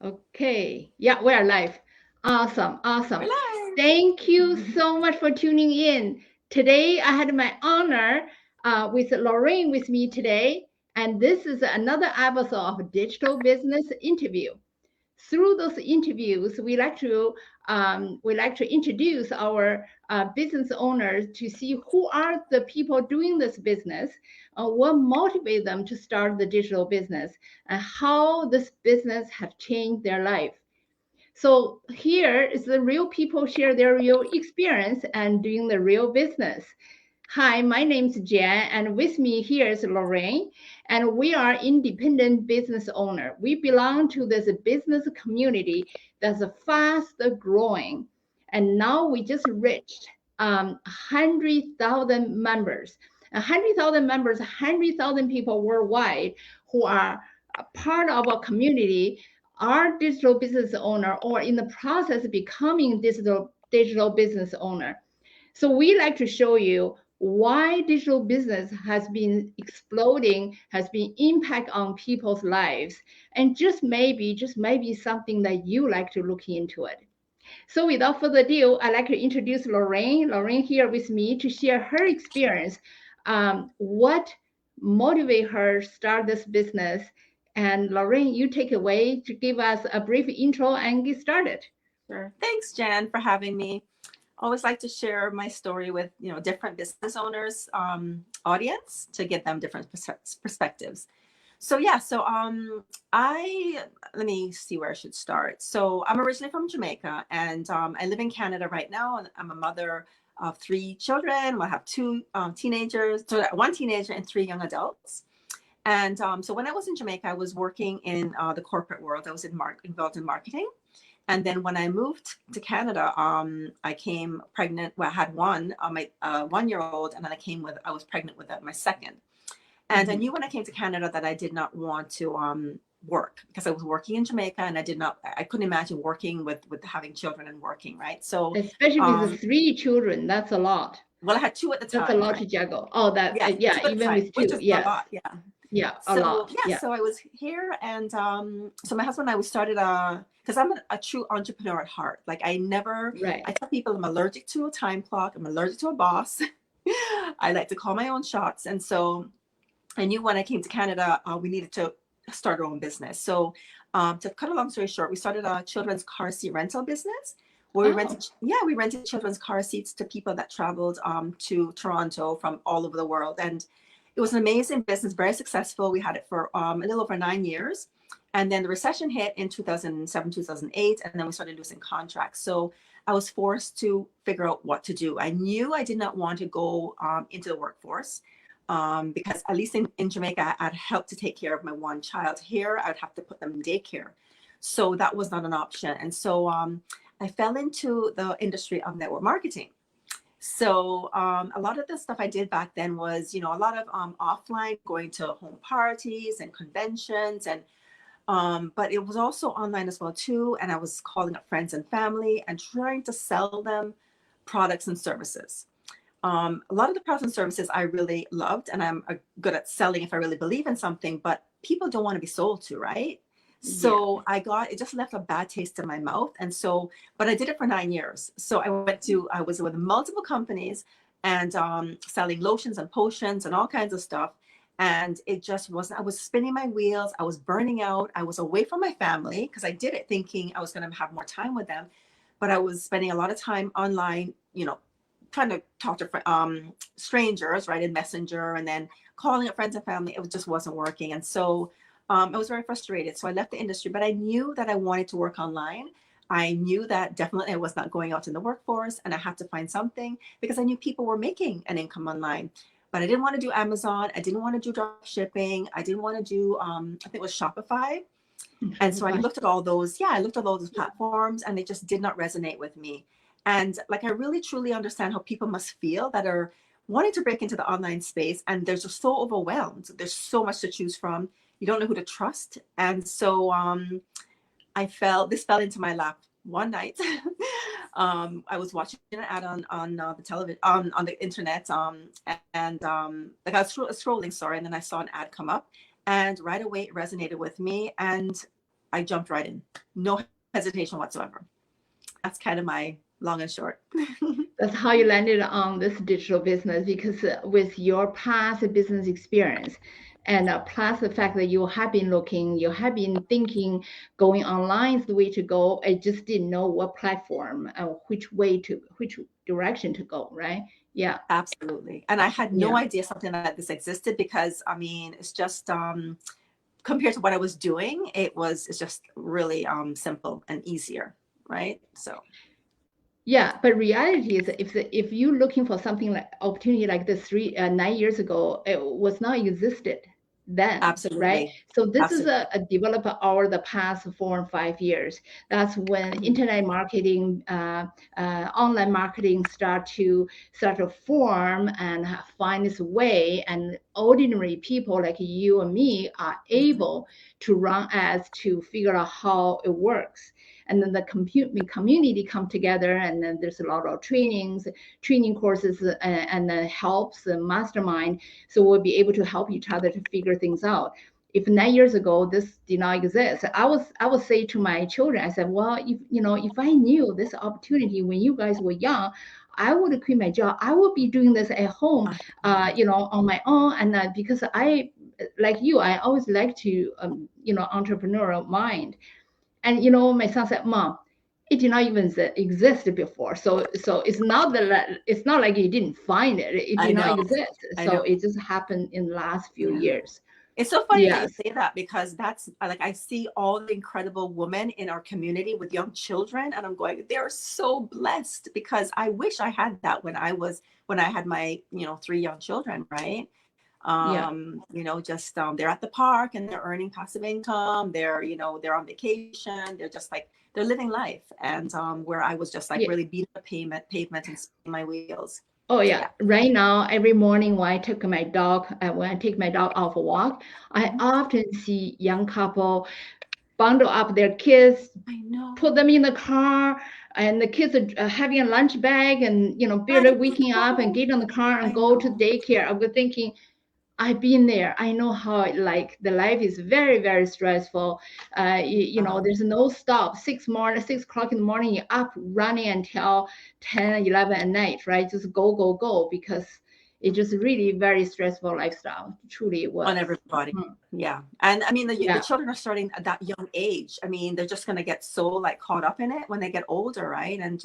Okay. Yeah, we're live. Awesome. We're Awesome. live. Thank you so much for tuning in. Today, I had my honor with Loraine with me today, and this is another episode of Digital Business Interview. Through those interviews, we like to introduce our business owners to see who are the people doing this business, what motivates them to start the digital business, and how this business have changed their life. So here is the real people share their real experience and doing the real business. Hi, my name is Jan, and with me here is Loraine, and we are independent business owner. We belong to this business community that's fast growing, and now we just reached 100,000 members. 100,000 members, 100,000 people worldwide who are a part of our community are digital business owner or in the process of becoming digital business owner. So we like to show you why digital business has been exploding, has been impact on people's lives, and just maybe something that you like to look into it. So without further ado, I'd like to introduce Loraine. Loraine here with me to share her experience, what motivate her start this business. And Loraine, you take away to give us a brief intro and get started. Sure. Thanks, Jan, for having me. Always like to share my story with different business owners, audience to get them different perspectives. So yeah, I let me see where I should start. So I'm originally from Jamaica, and I live in Canada right now. And I'm a mother of three children. I have two teenagers, so one teenager and three young adults. And so when I was in Jamaica, I was working in the corporate world. I was involved in marketing. And then when I moved to Canada, I came pregnant. Well, I had my 1-year-old, and then I was pregnant with my second. And I knew when I came to Canada that I did not want to work because I was working in Jamaica, and I couldn't imagine working with having children and working, right? So, Especially with the three children, that's a lot. well, I had two at the That's a time, lot right? to juggle. Oh, that Yeah, yeah, two at the even time, with which two, is a yes, lot. Yeah. yeah, a So lot. yeah, Yeah. so I was here, and so my husband and I, we started because I'm a true entrepreneur at heart. Like Right. I tell people I'm allergic to a time clock. I'm allergic to a boss. I like to call my own shots, and so I knew when I came to Canada, we needed to start our own business. So, to cut a long story short, we started a children's car seat rental business where Oh, we rented children's car seats to people that traveled to Toronto from all over the world. And it was an amazing business, very successful. We had it for a little over 9 years. And then the recession hit in 2007, 2008, and then we started losing contracts. So I was forced to figure out what to do. I knew I did not want to go into the workforce because at least in Jamaica, I'd help to take care of my one child. Here, I'd have to put them in daycare. So that was not an option. And so I fell into the industry of network marketing. So a lot of the stuff I did back then was, a lot of offline, going to home parties and conventions, and but it was also online as well too. And I was calling up friends and family and trying to sell them products and services. A lot of the products and services I really loved, and I'm good at selling if I really believe in something, but people don't want to be sold to, right? yeah. So it just left a bad taste in my mouth. And so, but I did it for 9 years. So I was with multiple companies and selling lotions and potions and all kinds of stuff. And it just wasn't, I was spinning my wheels. I was burning out. I was away from my family because I did it thinking I was going to have more time with them. But I was spending a lot of time online, trying to talk to strangers, right, in Messenger, and then calling up friends and family. It just wasn't working. And so I was very frustrated. So I left the industry, but I knew that I wanted to work online. I knew that definitely I was not going out in the workforce, and I had to find something because I knew people were making an income online. But I didn't want to do Amazon. I didn't want to do drop shipping. I didn't want to do, I think it was Shopify. And so I Fine. looked at all those, I looked at all those platforms, and they just did not resonate with me. And like, I really truly understand how people must feel that are wanting to break into the online space, and they're just so overwhelmed. There's so much to choose from. You don't know who to trust. And so this fell into my lap one night. I was watching an ad on the television, on the internet, and like I was scrolling, sorry, and then I saw an ad come up, and right away it resonated with me, and I jumped right in, no hesitation whatsoever. That's kind of my long and short. That's how you landed on this digital business, because with your past business experience and plus the fact that you have been looking, you have been thinking going online is the way to go. I just didn't know what platform, which direction to go, right? Yeah. Absolutely. And I had no idea something like this existed, because I mean, it's just compared to what I was doing, it's just really simple and easier, right? So yeah, but reality is if you're looking for something like opportunity like this 9 years ago, it was not existed then, right? absolutely. So this is Absolutely. a develop over the past 4 and 5 years. That's when internet marketing, online marketing start to form and find its way, and ordinary people like you and me are able to run ads to figure out how it works. And then the community come together, and then there's a lot of training courses, and then helps and mastermind. So we'll be able to help each other to figure things out. If 9 years ago this did not exist, I would say to my children, I said, well, if I knew this opportunity when you guys were young, I would quit my job. I would be doing this at home, on my own. And because I, like you, I always like to, entrepreneurial mind. And my son said, "Mom, it did not even exist before. So it's not like you didn't find it. It I did not know. exist. I So know. it just happened in the last few years." It's so funny that you Yes. say that, because that's like, I see all the incredible women in our community with young children, and I'm going, they're so blessed, because I wish I had that when I had my 3 young children, right? Yeah. Just they're at the park and they're earning passive income. They're on vacation. They're just like, they're living life. And where I was just like Yeah. really beating the pavement and spinning my wheels. Oh So, yeah. Right now, every morning when I take my dog out for a walk, I often see young couple bundle up their kids, I know. put them in the car, and the kids are having a lunch bag, and I barely waking up, and know. get in the car and I go to know. daycare. I was thinking, I've been there. I know how the life is very, very stressful. There's no stop. 6 o'clock in the morning, you're up running until 10, 11 at night, right? Just go, go, go, because it's just really very stressful lifestyle. Truly it was. On everybody. Yeah. And I mean, the Yeah. children are starting at that young age. I mean, they're just going to get so like caught up in it when they get older, right? And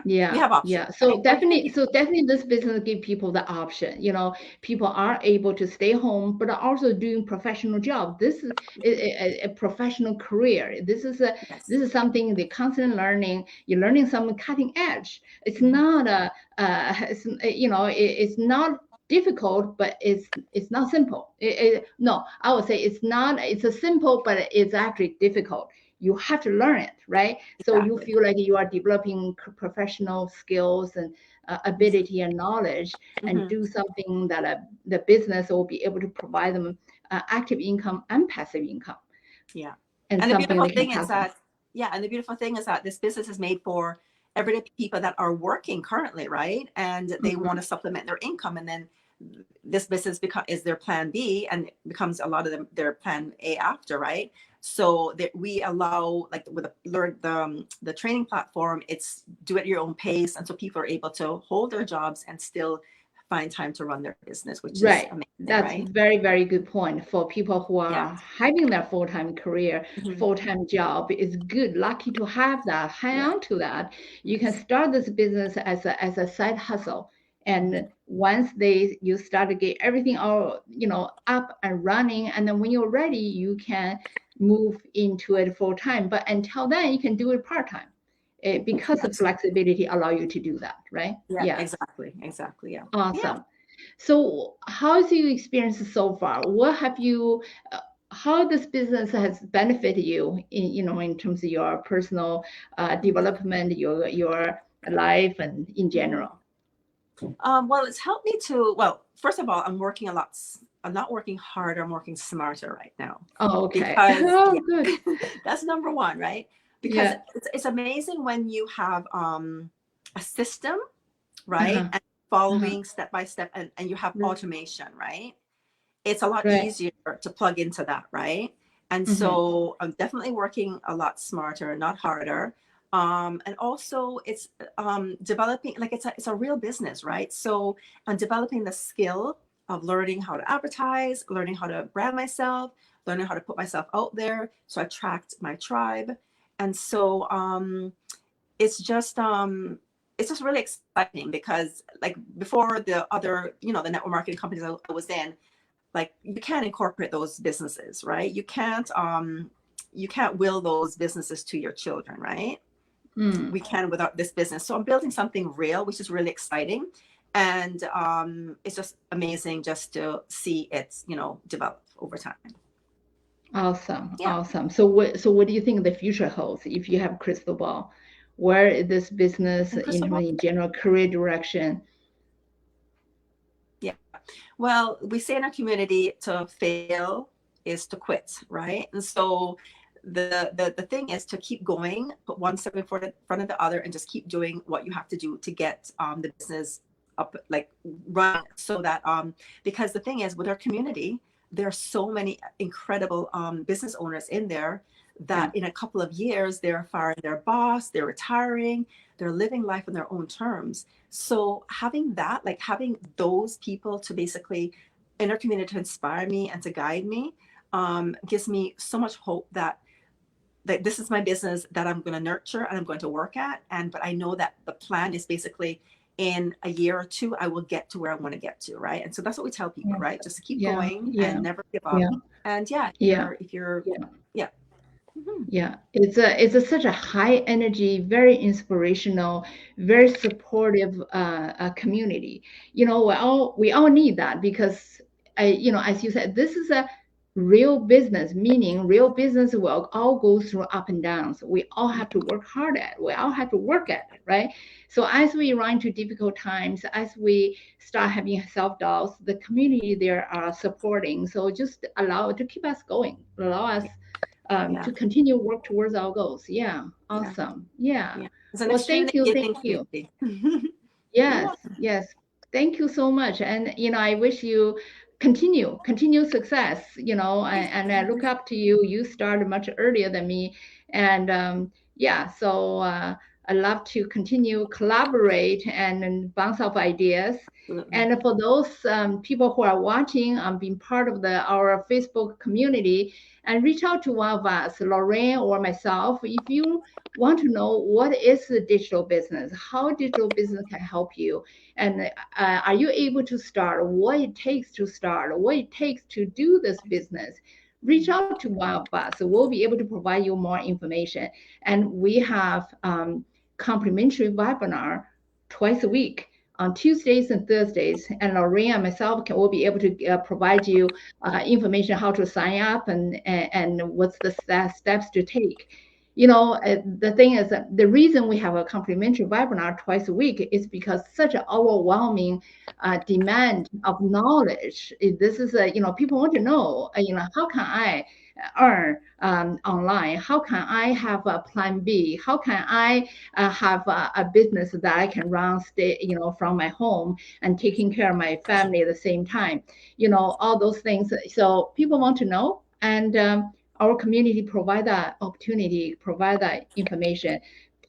we have options. Yeah. So definitely this business give people the option. People are able to stay home, but are also doing professional job. This is a professional career. This is something they constantly learning. You're learning something cutting edge. It's not it's not difficult, but it's not simple. No, I would say it's not. It's a simple, but it's actually difficult. You have to learn it, right? So you feel like you are developing professional skills and ability and knowledge, and do something that the business will be able to provide them active income and passive income. Yeah. And the something beautiful they can thing is that, and the beautiful thing is that this business is made for everyday people that are working currently, right? And they want to supplement their income, and then this business is their plan B, and it becomes a lot of them their plan A after, right? So that we allow, like with the training platform, it's do it at your own pace, and so people are able to hold their jobs and still find time to run their business, which is amazing. That's right? very, very good point for people who are having their full-time career, full-time job. Is good, lucky to have that, hang on to that. You can start this business as a side hustle. And once you start to get everything all, up and running, and then when you're ready, you can move into it full-time. But until then, you can do it part-time. Because of flexibility allow you to do that, right? Yeah. Exactly. Yeah. Awesome. So how's your experience so far? How this business has benefited you in terms of your personal development, your life, and in general? Well, it's helped me to, first of all, I'm working a lot. I'm not working harder, I'm working smarter right now. Oh, okay. Because Good. that's number one, right? Because it's amazing when you have a system, right? And following step by step, and you have automation, right? It's a lot easier to plug into that, right? And so I'm definitely working a lot smarter, not harder. And also it's developing, like it's a real business, right? So I'm developing the skill of learning how to advertise, learning how to brand myself, learning how to put myself out there so I attract my tribe. And so it's just really exciting because like before the other, the network marketing companies I was in, like you can't incorporate those businesses, right? You can't will those businesses to your children, right? We can without this business. So I'm building something real, which is really exciting. And it's just amazing just to see it, develop over time. Awesome, Yeah. awesome. So what do you think the future holds if you have crystal ball? Where is this business And crystal ball. in general career direction? Yeah. Well, we say in our community to fail is to quit, right? And so the thing is to keep going, put one step in front of the other, and just keep doing what you have to do to get the business up, like run, so that because the thing is with our community, there are so many incredible business owners in there that in a couple of years they're firing their boss, they're retiring, they're living life on their own terms. So having that, like having those people to basically in our community to inspire me and to guide me, gives me so much hope that this is my business that I'm going to nurture and I'm going to work at. But I know that the plan is basically in a year or two, I will get to where I want to get to. Right. And so that's what we tell people, right? Just keep going and never give up. And if you're, yeah. Mm-hmm. Yeah, it's such a high energy, very inspirational, very supportive community. We all need that because as you said, this is a real business, meaning real business will all go through up and downs. We all have to work hard at. We all have to work at it, right? So as we run into difficult times, as we start having self-doubts, the community there are supporting. So just allow it to keep us going, allow us to continue work towards our goals. Yeah, awesome. Yeah. It's an Well, thank you, thank you. Yes, yes. Thank you so much. And I wish you continue success, and I look up to you. You started much earlier than me. And so I love to continue collaborate and bounce off ideas. And for those people who are watching, being part of our Facebook community, and reach out to one of us, Loraine or myself, if you want to know what is the digital business, how digital business can help you, and are you able to start, what it takes to start, what it takes to do this business, reach out to one of us. We'll be able to provide you more information. And we have complimentary webinar twice a week on Tuesdays and Thursdays, and Loraine and myself will be able to provide you information how to sign up and what's the steps to take. The thing is that the reason we have a complimentary webinar twice a week is because such an overwhelming demand of knowledge. This is people want to know, how can I earn online? How can I have a plan B? How can I have a business that I can run from my home and taking care of my family at the same time? All those things. So people want to know, and our community provide that opportunity, provide that information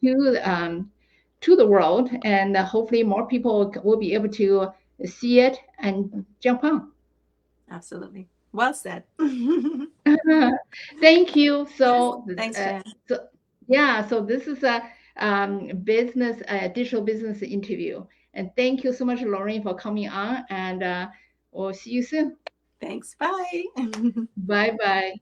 to the world, and hopefully more people will be able to see it and jump on. Absolutely. Well said. Thank you. So, thanks, Jen. So this is a digital business interview. And thank you so much, Loraine, for coming on. And we'll see you soon. Thanks. Bye. Bye-bye.